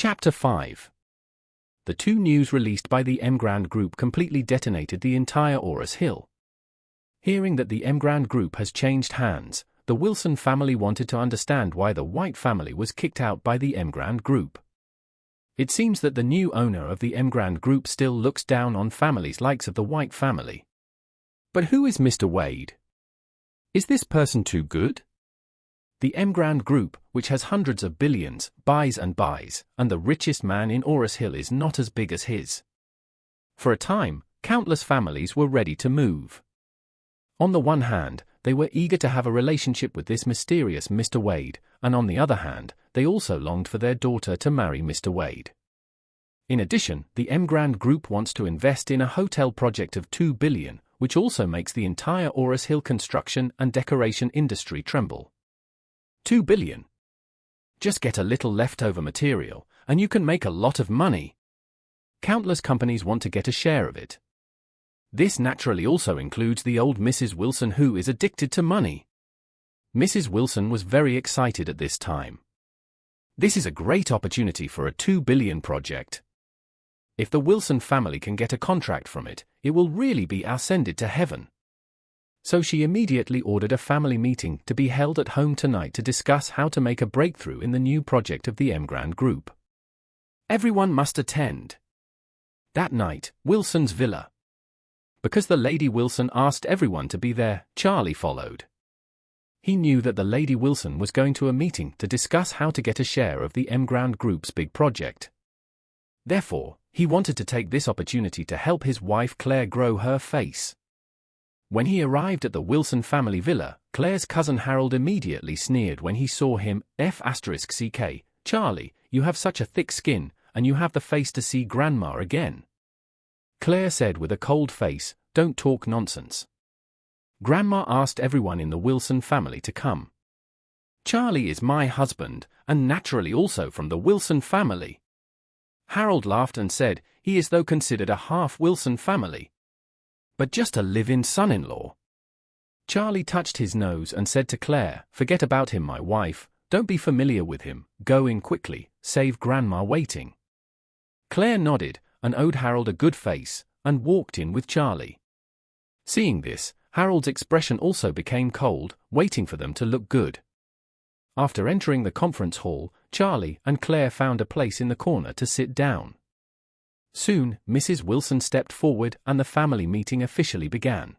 Chapter 5. The two news released by the Emgrand Group completely detonated the entire Aurus Hill. Hearing that the Emgrand Group has changed hands, the Wilson family wanted to understand why the White family was kicked out by the Emgrand Group. It seems that the new owner of the Emgrand Group still looks down on families likes of the White family. But who is Mr. Wade? Is this person too good? The Emgrand Group, which has hundreds of billions, buys, and the richest man in Aurus Hill is not as big as his. For a time, countless families were ready to move. On the one hand, they were eager to have a relationship with this mysterious Mr. Wade, and on the other hand, they also longed for their daughter to marry Mr. Wade. In addition, the Emgrand Group wants to invest in a hotel project of $2 billion, which also makes the entire Aurus Hill construction and decoration industry tremble. $2 billion. Just get a little leftover material, and you can make a lot of money. Countless companies want to get a share of it. This naturally also includes the old Mrs. Wilson, who is addicted to money. Mrs. Wilson was very excited at this time. This is a great opportunity for a $2 billion project. If the Wilson family can get a contract from it, it will really be ascended to heaven. So she immediately ordered a family meeting to be held at home tonight to discuss how to make a breakthrough in the new project of the Emgrand Group. Everyone must attend. That night, Wilson's villa. Because the Lady Wilson asked everyone to be there, Charlie followed. He knew that the Lady Wilson was going to a meeting to discuss how to get a share of the Emgrand Group's big project. Therefore, he wanted to take this opportunity to help his wife Claire grow her face. When he arrived at the Wilson family villa, Claire's cousin Harold immediately sneered when he saw him. F***ck, Charlie, you have such a thick skin, and you have the face to see Grandma again. Claire said with a cold face, "Don't talk nonsense." Grandma asked everyone in the Wilson family to come. Charlie is my husband, and naturally also from the Wilson family. Harold laughed and said, he is though considered a half Wilson family. But just a live-in son-in-law. Charlie touched his nose and said to Claire, "Forget about him, my wife, don't be familiar with him, go in quickly, save Grandma waiting." Claire nodded, and owed Harold a good face, and walked in with Charlie. Seeing this, Harold's expression also became cold, waiting for them to look good. After entering the conference hall, Charlie and Claire found a place in the corner to sit down. Soon, Mrs. Wilson stepped forward and the family meeting officially began.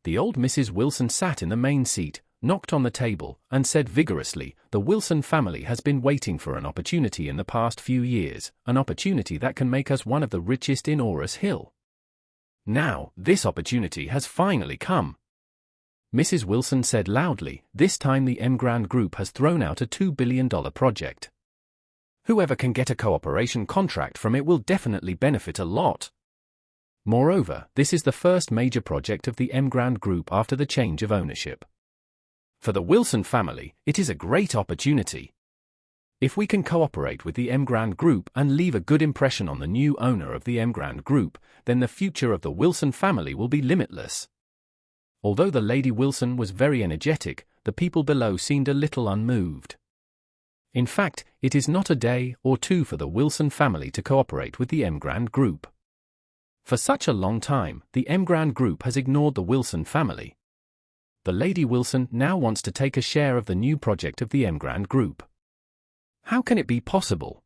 The old Mrs. Wilson sat in the main seat, knocked on the table, and said vigorously, "The Wilson family has been waiting for an opportunity in the past few years, an opportunity that can make us one of the richest in Aurus Hill. Now, this opportunity has finally come." Mrs. Wilson said loudly, "This time the Emgrand Group has thrown out a $2 billion project. Whoever can get a cooperation contract from it will definitely benefit a lot. Moreover, this is the first major project of the Emgrand Group after the change of ownership. For the Wilson family, it is a great opportunity. If we can cooperate with the Emgrand Group and leave a good impression on the new owner of the Emgrand Group, then the future of the Wilson family will be limitless." Although the Lady Wilson was very energetic, the people below seemed a little unmoved. In fact, it is not a day or two for the Wilson family to cooperate with the Emgrand Group. For such a long time, the Emgrand Group has ignored the Wilson family. The Lady Wilson now wants to take a share of the new project of the Emgrand Group. How can it be possible?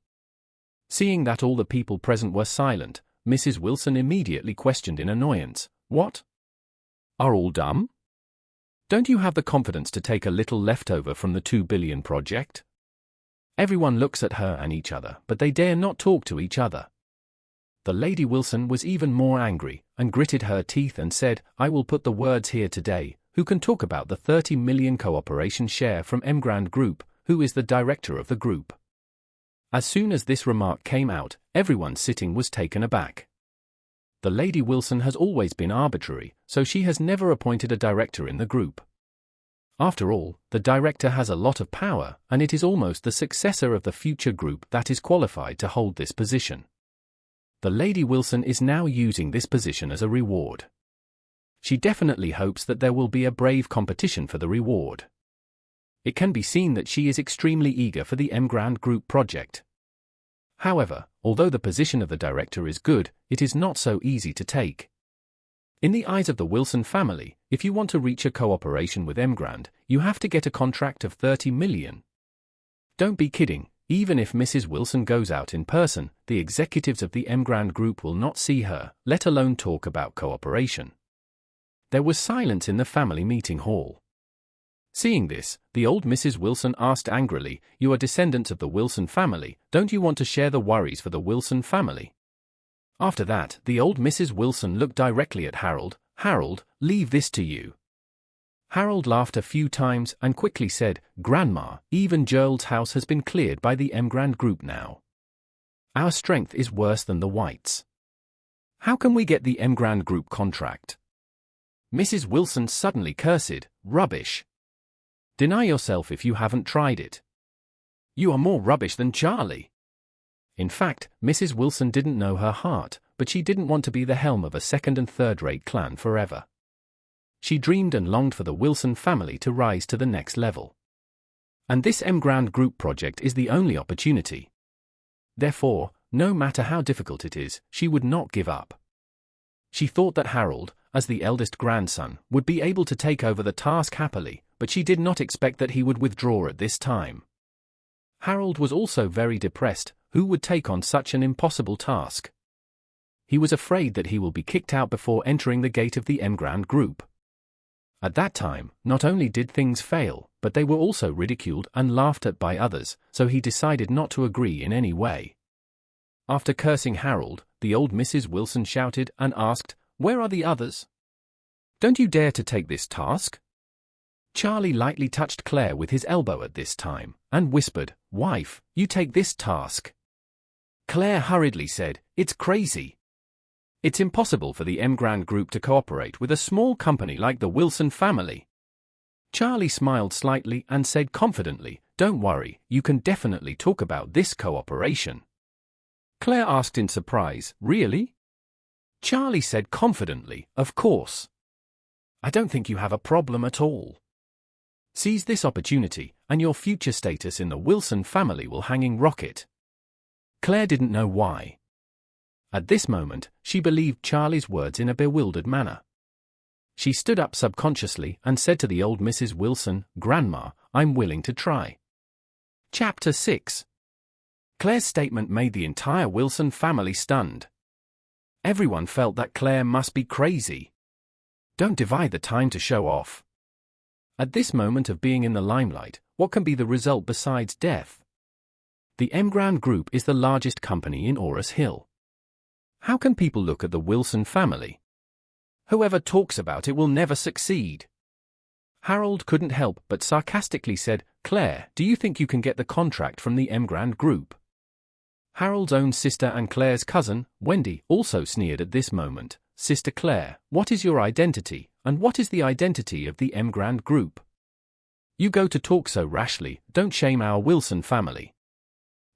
Seeing that all the people present were silent, Mrs. Wilson immediately questioned in annoyance, "What? Are all dumb? Don't you have the confidence to take a little leftover from the $2 billion project?" Everyone looks at her and each other, but they dare not talk to each other. The Lady Wilson was even more angry, and gritted her teeth and said, "I will put the words here today, who can talk about the $30 million cooperation share from Emgrand Group, who is the director of the group?" As soon as this remark came out, everyone sitting was taken aback. The Lady Wilson has always been arbitrary, so she has never appointed a director in the group. After all, the director has a lot of power, and it is almost the successor of the future group that is qualified to hold this position. The Lady Wilson is now using this position as a reward. She definitely hopes that there will be a brave competition for the reward. It can be seen that she is extremely eager for the Emgrand Group project. However, although the position of the director is good, it is not so easy to take. In the eyes of the Wilson family, if you want to reach a cooperation with Emgrand, you have to get a contract of $30 million. Don't be kidding, even if Mrs. Wilson goes out in person, the executives of the Emgrand Group will not see her, let alone talk about cooperation. There was silence in the family meeting hall. Seeing this, the old Mrs. Wilson asked angrily, "You are descendants of the Wilson family, don't you want to share the worries for the Wilson family?" After that, the old Mrs. Wilson looked directly at Harold. "Harold, leave this to you." Harold laughed a few times and quickly said, "Grandma, even Gerald's house has been cleared by the Emgrand Group now. Our strength is worse than the Whites. How can we get the Emgrand Group contract?" Mrs. Wilson suddenly cursed, "Rubbish. Deny yourself if you haven't tried it. You are more rubbish than Charlie." In fact, Mrs. Wilson didn't know her heart, but she didn't want to be the helm of a second- and third-rate clan forever. She dreamed and longed for the Wilson family to rise to the next level. And this Emgrand Group project is the only opportunity. Therefore, no matter how difficult it is, she would not give up. She thought that Harold, as the eldest grandson, would be able to take over the task happily, but she did not expect that he would withdraw at this time. Harold was also very depressed. Who would take on such an impossible task? He was afraid that he will be kicked out before entering the gate of the Emgrand Group. At that time, not only did things fail, but they were also ridiculed and laughed at by others, so he decided not to agree in any way. After cursing Harold, the old Mrs. Wilson shouted and asked, "Where are the others? Don't you dare to take this task?" Charlie lightly touched Claire with his elbow at this time, and whispered, "Wife, you take this task." Claire hurriedly said, "It's crazy. It's impossible for the Emgrand Group to cooperate with a small company like the Wilson family." Charlie smiled slightly and said confidently, "Don't worry, you can definitely talk about this cooperation." Claire asked in surprise, "Really?" Charlie said confidently, "Of course. I don't think you have a problem at all. Seize this opportunity, and your future status in the Wilson family will hanging rocket." Claire didn't know why. At this moment, she believed Charlie's words in a bewildered manner. She stood up subconsciously and said to the old Mrs. Wilson, "Grandma, I'm willing to try." Chapter 6. Claire's statement made the entire Wilson family stunned. Everyone felt that Claire must be crazy. Don't divide the time to show off. At this moment of being in the limelight, what can be the result besides death? The Emgrand Group is the largest company in Orus Hill. How can people look at the Wilson family? Whoever talks about it will never succeed. Harold couldn't help but sarcastically said, "Claire, do you think you can get the contract from the Emgrand Group?" Harold's own sister and Claire's cousin, Wendy, also sneered at this moment. "Sister Claire, what is your identity, and what is the identity of the Emgrand Group? You go to talk so rashly, don't shame our Wilson family."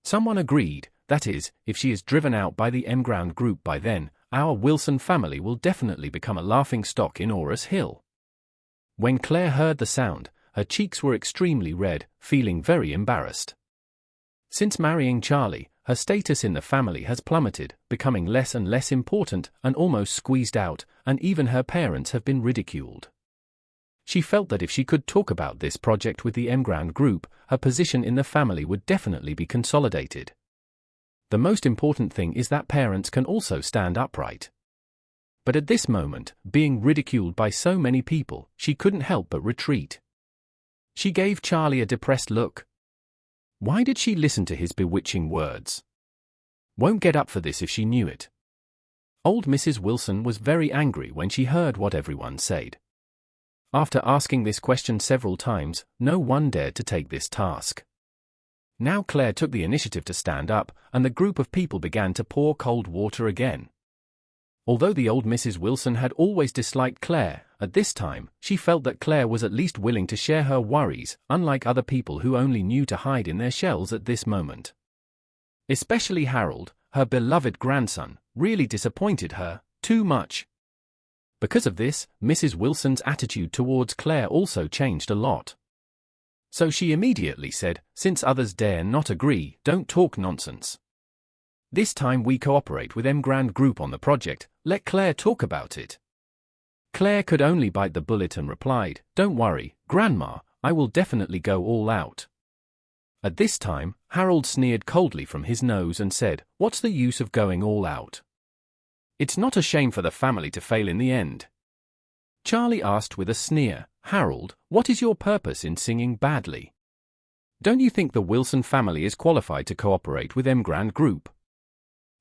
Someone agreed, that is, if she is driven out by the Emgrand Group by then, our Wilson family will definitely become a laughing stock in Orus Hill. When Claire heard the sound, her cheeks were extremely red, feeling very embarrassed. Since marrying Charlie, her status in the family has plummeted, becoming less and less important and almost squeezed out, and even her parents have been ridiculed. She felt that if she could talk about this project with the Emgrand Group, her position in the family would definitely be consolidated. The most important thing is that parents can also stand upright. But at this moment, being ridiculed by so many people, she couldn't help but retreat. She gave Charlie a depressed look. Why did she listen to his bewitching words? Won't get up for this if she knew it. Old Mrs. Wilson was very angry when she heard what everyone said. After asking this question several times, no one dared to take this task. Now Claire took the initiative to stand up, and the group of people began to pour cold water again. Although the old Mrs. Wilson had always disliked Claire, at this time, she felt that Claire was at least willing to share her worries, unlike other people who only knew to hide in their shells at this moment. Especially Harold, her beloved grandson, really disappointed her, too much. Because of this, Mrs. Wilson's attitude towards Claire also changed a lot. So she immediately said, "Since others dare not agree, don't talk nonsense. This time we cooperate with Emgrand Group on the project, let Claire talk about it. Claire could only bite the bullet and replied, "Don't worry, Grandma, I will definitely go all out." At this time, Harold sneered coldly from his nose and said, "What's the use of going all out? It's not a shame for the family to fail in the end." Charlie asked with a sneer, "Harold, what is your purpose in singing badly? Don't you think the Wilson family is qualified to cooperate with Emgrand Group?"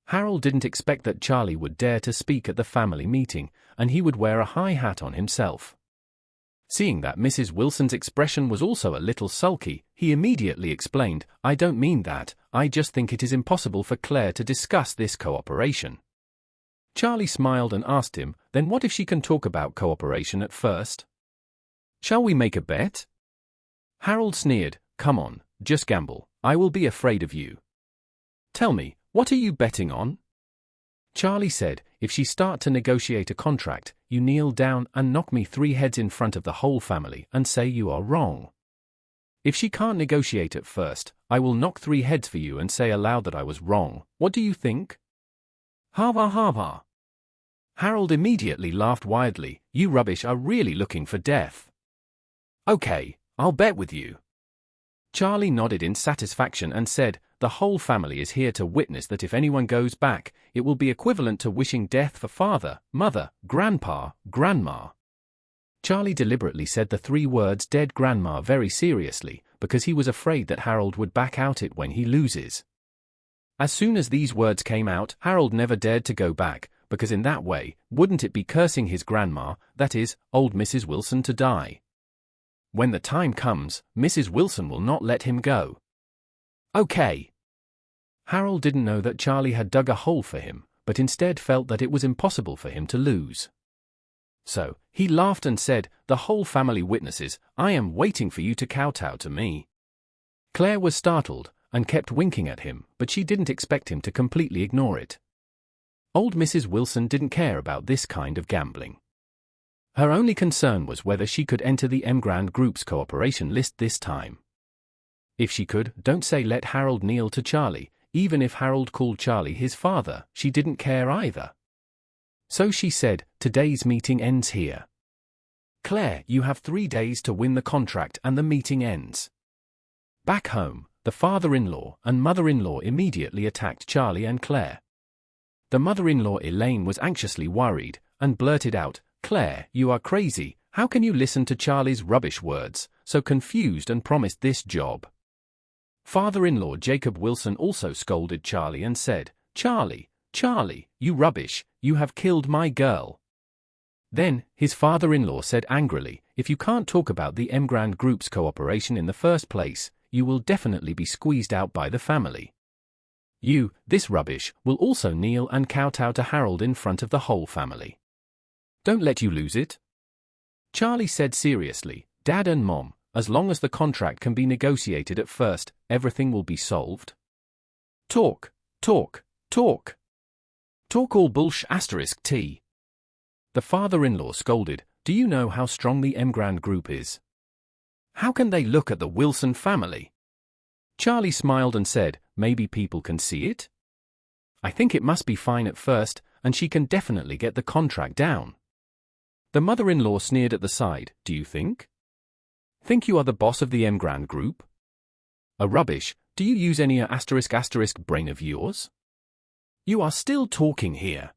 Harold didn't expect that Charlie would dare to speak at the family meeting, and he would wear a high hat on himself. Seeing that Mrs. Wilson's expression was also a little sulky, he immediately explained, "I don't mean that, I just think it is impossible for Claire to discuss this cooperation." Charlie smiled and asked him, "Then what if she can talk about cooperation at first? Shall we make a bet?" Harold sneered, "Come on, just gamble, I will be afraid of you." "Tell me, what are you betting on?" Charlie said, "If she start to negotiate a contract, you kneel down and knock me 3 heads in front of the whole family and say you are wrong. If she can't negotiate at first, I will knock 3 heads for you and say aloud that I was wrong. What do you think?" "Hava hava." Harold immediately laughed wildly, "You rubbish are really looking for death." "Okay, I'll bet with you." Charlie nodded in satisfaction and said, "The whole family is here to witness that if anyone goes back, it will be equivalent to wishing death for father, mother, grandpa, grandma." Charlie deliberately said the 3 words "dead grandma" very seriously, because he was afraid that Harold would back out it when he loses. As soon as these words came out, Harold never dared to go back, because in that way, wouldn't it be cursing his grandma, that is, old Mrs. Wilson, to die? When the time comes, Mrs. Wilson will not let him go. "Okay." Harold didn't know that Charlie had dug a hole for him, but instead felt that it was impossible for him to lose. So, he laughed and said, "The whole family witnesses, I am waiting for you to kowtow to me." Claire was startled, and kept winking at him, but she didn't expect him to completely ignore it. Old Mrs. Wilson didn't care about this kind of gambling. Her only concern was whether she could enter the Emgrand Group's cooperation list this time. If she could, don't say let Harold kneel to Charlie, even if Harold called Charlie his father, she didn't care either. So she said, "Today's meeting ends here. Claire, you have 3 days to win the contract and the meeting ends." Back home, the father-in-law and mother-in-law immediately attacked Charlie and Claire. The mother-in-law Elaine was anxiously worried, and blurted out, "Claire, you are crazy, how can you listen to Charlie's rubbish words, so confused and promised this job?" Father-in-law Jacob Wilson also scolded Charlie and said, Charlie, you rubbish, you have killed my girl." Then, his father-in-law said angrily, "If you can't talk about the Emgrand Group's cooperation in the first place, you will definitely be squeezed out by the family. You, this rubbish, will also kneel and kowtow to Harold in front of the whole family. Don't let you lose it." Charlie said seriously, "Dad and Mom, as long as the contract can be negotiated at first, everything will be solved." Talk all bullsh ***. The father-in-law scolded, "Do you know how strong the Emgrand Group is? How can they look at the Wilson family?" Charlie smiled and said, "Maybe people can see it? I think it must be fine at first, and she can definitely get the contract down." The mother-in-law sneered at the side, "Do you think? Think you are the boss of the Emgrand Group? A rubbish, do you use any *** brain of yours? You are still talking here."